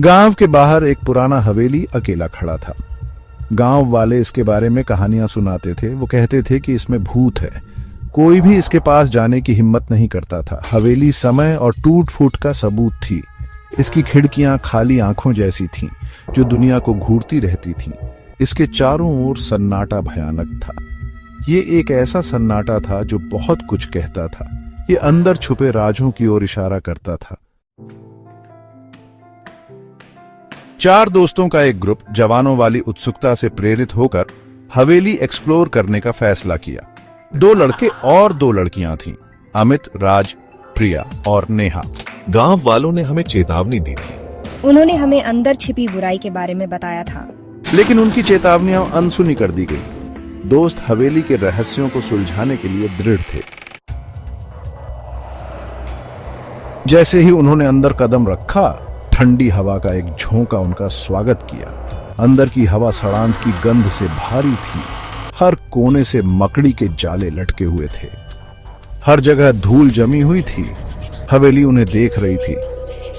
गांव के बाहर एक पुराना हवेली अकेला खड़ा था। गांव वाले इसके बारे में कहानियां सुनाते थे। वो कहते थे कि इसमें भूत है। कोई भी इसके पास जाने की हिम्मत नहीं करता था। हवेली समय और टूट फूट का सबूत थी। इसकी खिड़कियां खाली आंखों जैसी थीं, जो दुनिया को घूरती रहती थीं। इसके चारों ओर सन्नाटा भयानक था। ये एक ऐसा सन्नाटा था जो बहुत कुछ कहता था। ये अंदर छुपे राजों की ओर इशारा करता था। 4 दोस्तों का एक ग्रुप जवानों वाली उत्सुकता से प्रेरित होकर हवेली एक्सप्लोर करने का फैसला किया। 2 लड़के और 2 लड़कियां थीं, अमित, राज, प्रिया और नेहा। गांव वालों ने हमें चेतावनी दी थी। उन्होंने हमें अंदर छिपी बुराई के बारे में बताया था, लेकिन उनकी चेतावनियां अनसुनी कर दी गई। दोस्त हवेली के रहस्यों को सुलझाने के लिए दृढ़ थे। जैसे ही उन्होंने अंदर कदम रखा, ठंडी हवा का एक झोंका उनका स्वागत किया। अंदर की हवा सड़ांत की गंध से भारी थी। हर कोने से मकड़ी के जाले लटके हुए थे। हर जगह धूल जमी हुई थी। हवेली उन्हें देख रही थी।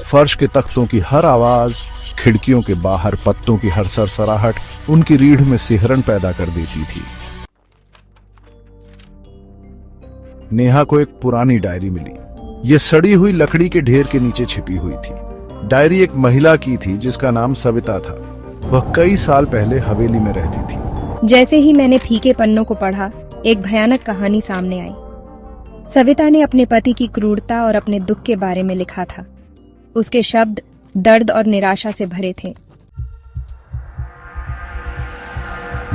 फर्श के तख्तों की हर आवाज, खिड़कियों के बाहर पत्तों की हर सरसराहट उनकी रीढ़ में सिहरन पैदा कर देती थी। नेहा को एक पुरानी डायरी मिली। यह सड़ी हुई लकड़ी के ढेर के नीचे छिपी हुई थी। डायरी एक महिला की थी जिसका नाम सविता था। वह कई साल पहले हवेली में रहती थी। जैसे ही मैंने फीके पन्नों को पढ़ा, एक भयानक कहानी सामने आई। सविता ने अपने पति की क्रूरता और अपने दुख के बारे में लिखा था। उसके शब्द दर्द और निराशा से भरे थे।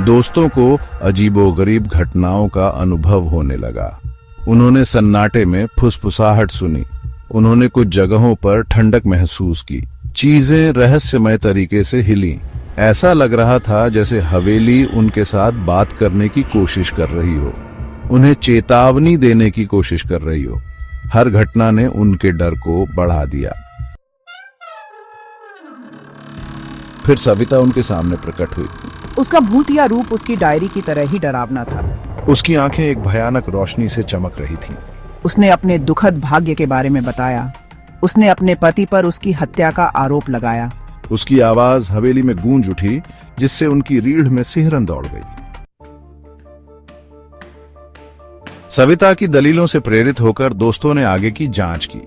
दोस्तों को अजीबोगरीब घटनाओं का अनुभव होने लगा। उन्होंने सन्नाटे में फुसफुसाहट सुनी। उन्होंने कुछ जगहों पर ठंडक महसूस की। चीजें रहस्यमय तरीके से हिली। ऐसा लग रहा था जैसे हवेली उनके साथ बात करने की कोशिश कर रही हो, उन्हें चेतावनी देने की कोशिश कर रही हो। हर घटना ने उनके डर को बढ़ा दिया। फिर सविता उनके सामने प्रकट हुई। उसका भूत या रूप उसकी डायरी की तरह ही डरावना था। उसकी आंखें एक भयानक रोशनी से चमक रही थीं। उसने अपने दुखद भाग्य के बारे में बताया। उसने अपने पति पर उसकी हत्या का आरोप लगाया। उसकी आवाज हवेली में गूंज उठी, जिससे उनकी रीढ़ में सिहरन दौड़ गई। सविता की दलीलों से प्रेरित होकर दोस्तों ने आगे की जांच की।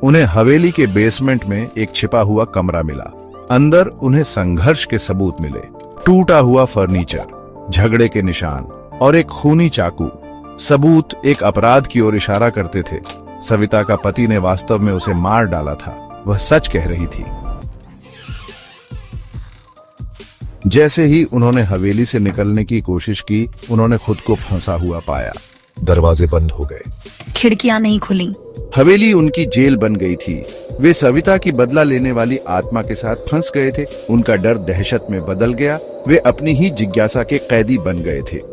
उन्हें हवेली के बेसमेंट में एक छिपा हुआ कमरा मिला। अंदर उन्हें संघर्ष के सबूत मिले। टूटा हुआ फर्नीचर, झगड़े के निशान और एक खूनी चाकू। सबूत एक अपराध की ओर इशारा करते थे। सविता का पति ने वास्तव में उसे मार डाला था। वह सच कह रही थी। जैसे ही उन्होंने हवेली से निकलने की कोशिश की, उन्होंने खुद को फंसा हुआ पाया। दरवाजे बंद हो गए। खिड़कियां नहीं खुली। हवेली उनकी जेल बन गई थी। वे सविता की बदला लेने वाली आत्मा के साथ फंस गए थे। उनका डर दहशत में बदल गया। वे अपनी ही जिज्ञासा के कैदी बन गए थे।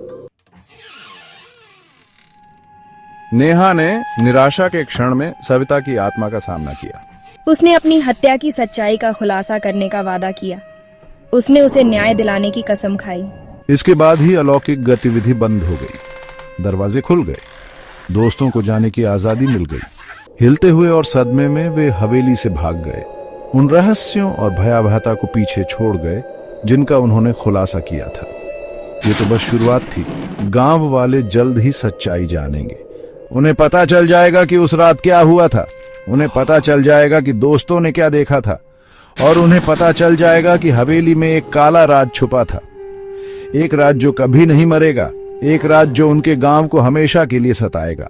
नेहा ने निराशा के क्षण में सविता की आत्मा का सामना किया। उसने अपनी हत्या की सच्चाई का खुलासा करने का वादा किया। उसने उसे न्याय दिलाने की कसम खाई। इसके बाद ही अलौकिक गतिविधि बंद हो गई। दरवाजे खुल गए। दोस्तों को जाने की आजादी मिल गई। हिलते हुए और सदमे में वे हवेली से भाग गए। उन रहस्यों और भयावहता को पीछे छोड़ गए जिनका उन्होंने खुलासा किया था। ये तो बस शुरुआत थी। गांव वाले जल्द ही सच्चाई जानेंगे। उन्हें पता चल जाएगा कि उस रात क्या हुआ था। उन्हें पता चल जाएगा कि दोस्तों ने क्या देखा था। और उन्हें पता चल जाएगा कि हवेली में एक काला राज छुपा था। एक राज जो कभी नहीं मरेगा। एक राज जो उनके गांव को हमेशा के लिए सताएगा।